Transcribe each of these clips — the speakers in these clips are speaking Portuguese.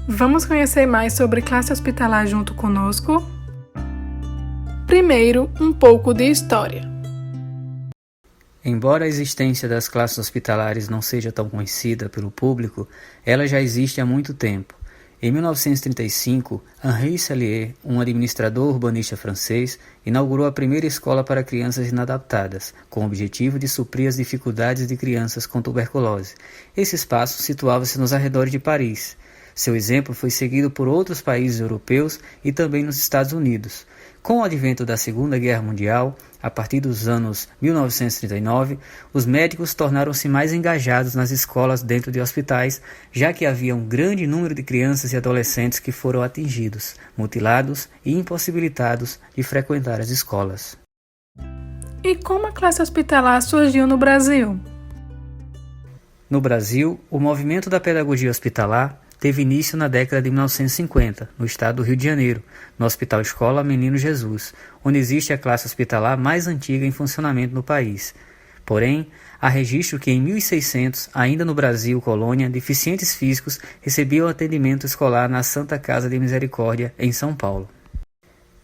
Vamos conhecer mais sobre classe hospitalar junto conosco? Primeiro, um pouco de história. Embora a existência das classes hospitalares não seja tão conhecida pelo público, ela já existe há muito tempo. Em 1935, Henri Sellier, um administrador urbanista francês, inaugurou a primeira escola para crianças inadaptadas, com o objetivo de suprir as dificuldades de crianças com tuberculose. Esse espaço situava-se nos arredores de Paris. Seu exemplo foi seguido por outros países europeus e também nos Estados Unidos. Com o advento da Segunda Guerra Mundial, a partir dos anos 1939, os médicos tornaram-se mais engajados nas escolas dentro de hospitais, já que havia um grande número de crianças e adolescentes que foram atingidos, mutilados e impossibilitados de frequentar as escolas. E como a classe hospitalar surgiu no Brasil? No Brasil, o movimento da pedagogia hospitalar teve início na década de 1950, no estado do Rio de Janeiro, no Hospital Escola Menino Jesus, onde existe a classe hospitalar mais antiga em funcionamento no país. Porém, há registro que em 1600, ainda no Brasil colônia, deficientes físicos recebiam atendimento escolar na Santa Casa de Misericórdia, em São Paulo.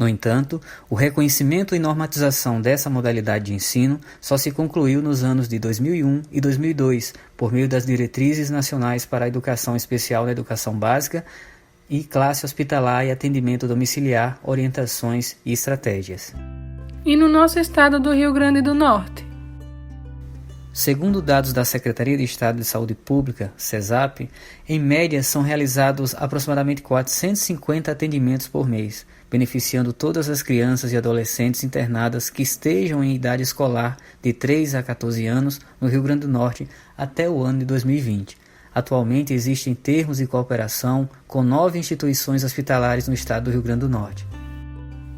No entanto, o reconhecimento e normatização dessa modalidade de ensino só se concluiu nos anos de 2001 e 2002, por meio das Diretrizes Nacionais para a Educação Especial na Educação Básica e Classe Hospitalar e Atendimento Domiciliar, Orientações e Estratégias. E no nosso estado do Rio Grande do Norte? Segundo dados da Secretaria de Estado de Saúde Pública, CESAP, em média são realizados aproximadamente 450 atendimentos por mês, beneficiando todas as crianças e adolescentes internadas que estejam em idade escolar de 3 a 14 anos no Rio Grande do Norte até o ano de 2020. Atualmente existem termos de cooperação com 9 instituições hospitalares no estado do Rio Grande do Norte.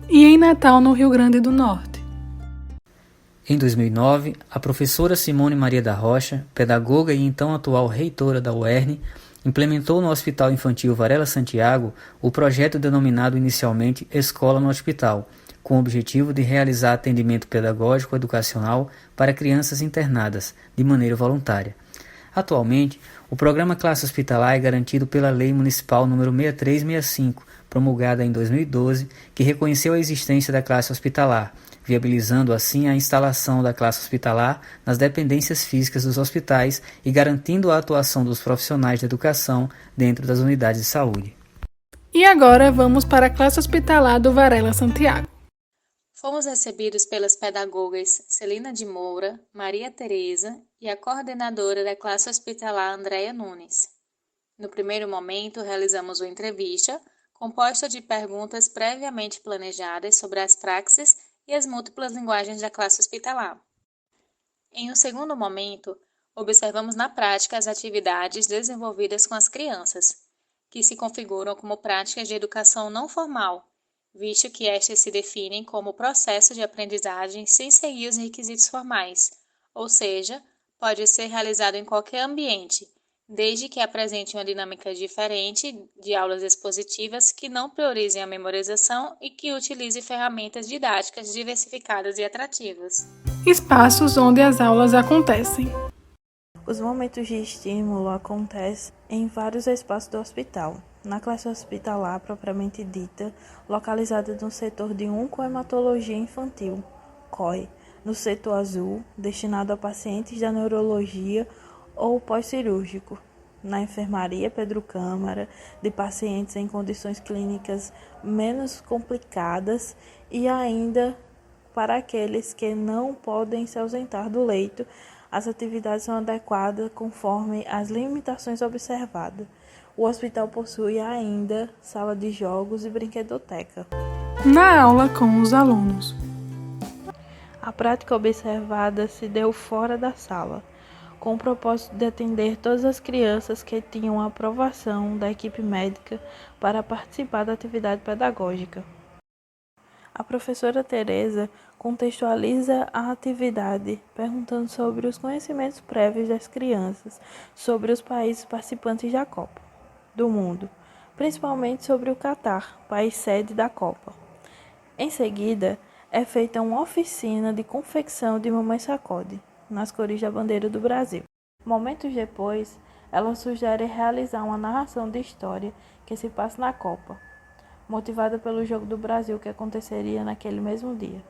E em Natal, no Rio Grande do Norte? Em 2009, a professora Simone Maria da Rocha, pedagoga e então atual reitora da UERN, implementou no Hospital Infantil Varela Santiago o projeto denominado inicialmente Escola no Hospital, com o objetivo de realizar atendimento pedagógico educacional para crianças internadas, de maneira voluntária. Atualmente, o programa Classe Hospitalar é garantido pela Lei Municipal nº 6365, promulgada em 2012, que reconheceu a existência da classe hospitalar, viabilizando assim a instalação da classe hospitalar nas dependências físicas dos hospitais e garantindo a atuação dos profissionais de educação dentro das unidades de saúde. E agora vamos para a classe hospitalar do Varela Santiago. Fomos recebidos pelas pedagogas Celina de Moura, Maria Tereza e a coordenadora da classe hospitalar Andréia Nunes. No primeiro momento, realizamos uma entrevista composta de perguntas previamente planejadas sobre as praxes e as múltiplas linguagens da classe hospitalar. Em um segundo momento, observamos na prática as atividades desenvolvidas com as crianças, que se configuram como práticas de educação não formal, visto que estas se definem como processo de aprendizagem sem seguir os requisitos formais, ou seja, pode ser realizado em qualquer ambiente, desde que apresente uma dinâmica diferente de aulas expositivas que não priorizem a memorização e que utilize ferramentas didáticas diversificadas e atrativas. Espaços onde as aulas acontecem. Os momentos de estímulo acontecem em vários espaços do hospital. Na classe hospitalar propriamente dita, localizada no setor de oncohematologia infantil, COI, no setor azul, destinado a pacientes da neurologia ou pós-cirúrgico, na enfermaria Pedro Câmara, de pacientes em condições clínicas menos complicadas e ainda para aqueles que não podem se ausentar do leito, as atividades são adequadas conforme as limitações observadas. O hospital possui ainda sala de jogos e brinquedoteca. Na aula com os alunos. A prática observada se deu fora da sala, com o propósito de atender todas as crianças que tinham a aprovação da equipe médica para participar da atividade pedagógica. A professora Tereza contextualiza a atividade, perguntando sobre os conhecimentos prévios das crianças, sobre os países participantes da Copa do Mundo, principalmente sobre o Catar, país sede da Copa. Em seguida, é feita uma oficina de confecção de Mamãe Sacode, nas cores da bandeira do Brasil. Momentos depois, ela sugere realizar uma narração de história que se passa na Copa, motivada pelo Jogo do Brasil que aconteceria naquele mesmo dia.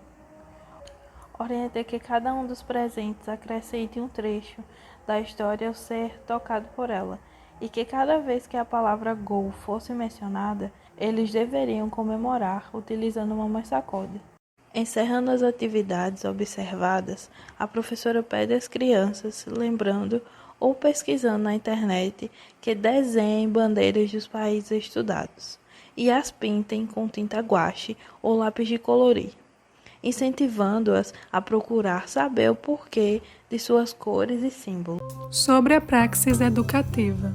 Orienta que cada um dos presentes acrescente um trecho da história ao ser tocado por ela, e que cada vez que a palavra gol fosse mencionada, eles deveriam comemorar utilizando uma mãe sacode. Encerrando as atividades observadas, a professora pede às crianças, lembrando ou pesquisando na internet, que desenhem bandeiras dos países estudados e as pintem com tinta guache ou lápis de colorir, incentivando-as a procurar saber o porquê de suas cores e símbolos. Sobre a praxis educativa.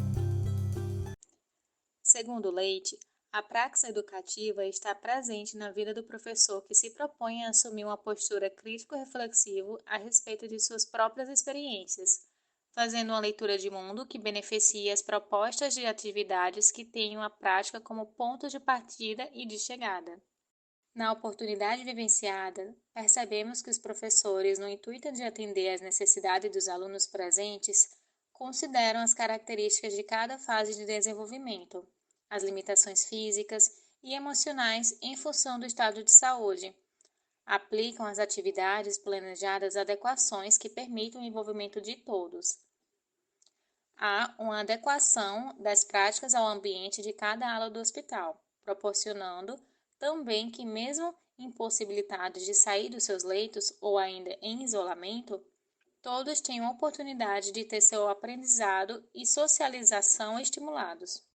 Segundo Leite, a praxis educativa está presente na vida do professor que se propõe a assumir uma postura crítico-reflexiva a respeito de suas próprias experiências, fazendo uma leitura de mundo que beneficie as propostas de atividades que tenham a prática como ponto de partida e de chegada. Na oportunidade vivenciada, percebemos que os professores, no intuito de atender às necessidades dos alunos presentes, consideram as características de cada fase de desenvolvimento, as limitações físicas e emocionais em função do estado de saúde. Aplicam às atividades planejadas adequações que permitam o envolvimento de todos. Há uma adequação das práticas ao ambiente de cada ala do hospital, proporcionando também que, mesmo impossibilitados de sair dos seus leitos ou ainda em isolamento, todos tenham a oportunidade de ter seu aprendizado e socialização estimulados.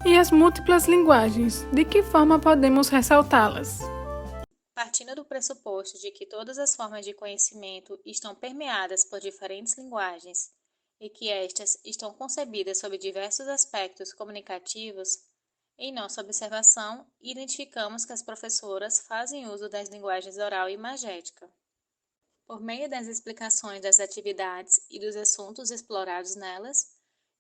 E as múltiplas linguagens, de que forma podemos ressaltá-las? Partindo do pressuposto de que todas as formas de conhecimento estão permeadas por diferentes linguagens e que estas estão concebidas sob diversos aspectos comunicativos, em nossa observação, identificamos que as professoras fazem uso das linguagens oral e imagética. Por meio das explicações das atividades e dos assuntos explorados nelas,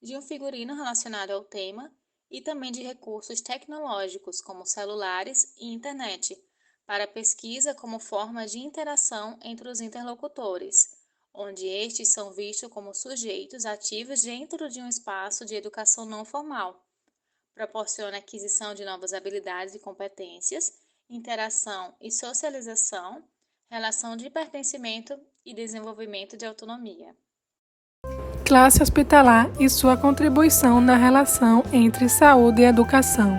de um figurino relacionado ao tema e também de recursos tecnológicos como celulares e internet, para pesquisa como forma de interação entre os interlocutores, onde estes são vistos como sujeitos ativos dentro de um espaço de educação não formal. Proporciona aquisição de novas habilidades e competências, interação e socialização, relação de pertencimento e desenvolvimento de autonomia. Classe hospitalar e sua contribuição na relação entre saúde e educação.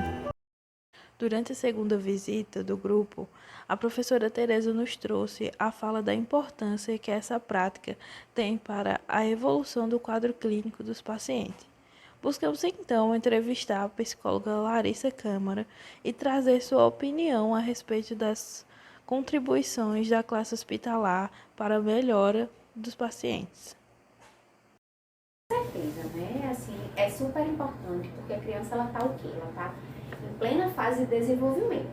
Durante a segunda visita do grupo, a professora Tereza nos trouxe a fala da importância que essa prática tem para a evolução do quadro clínico dos pacientes. Buscamos então entrevistar a psicóloga Larissa Câmara e trazer sua opinião a respeito das contribuições da classe hospitalar para a melhora dos pacientes. Com certeza, né? Assim, é super importante porque a criança ela tá o quê? Ela tá em plena fase de desenvolvimento,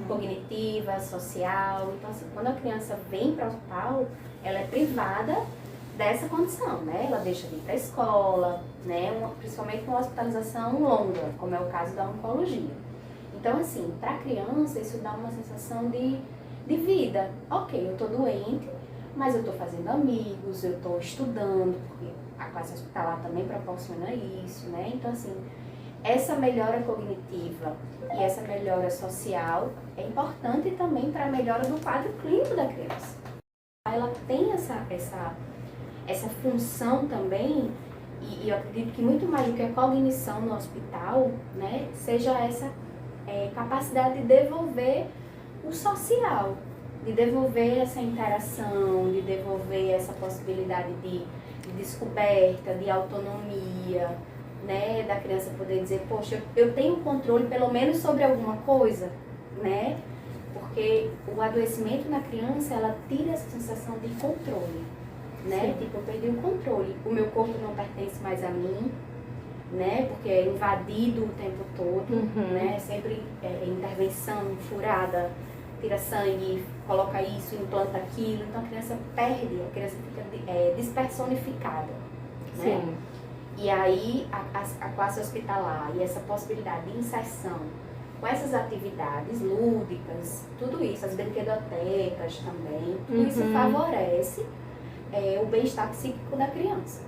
cognitiva, social. Então, assim, quando a criança vem para o hospital, ela é privada dessa condição, né? Ela deixa de ir para a escola, né? Principalmente uma hospitalização longa, como é o caso da oncologia. Então, assim, para a criança, isso dá uma sensação de vida. Ok, eu estou doente, mas eu estou fazendo amigos, eu estou estudando, porque a classe hospitalar também proporciona isso, né? Então, assim, essa melhora cognitiva e essa melhora social é importante também para a melhora do quadro clínico da criança. Ela tem essa função também, e eu acredito que muito mais do que a cognição no hospital, né, seja essa capacidade de devolver o social, de devolver essa interação, de devolver essa possibilidade de descoberta, de autonomia, né, da criança poder dizer, poxa, eu tenho controle pelo menos sobre alguma coisa, né, porque o adoecimento na criança, ela tira essa sensação de controle, né, tipo, eu perdi o controle, o meu corpo não pertence mais a mim, né, porque é invadido o tempo todo, né, sempre intervenção furada, tira sangue, coloca isso, implanta aquilo, então a criança perde, a criança fica despersonificada, né? Sim. E aí a classe hospitalar e essa possibilidade de inserção com essas atividades lúdicas, tudo isso, as brinquedotecas também, tudo isso favorece o bem-estar psíquico da criança.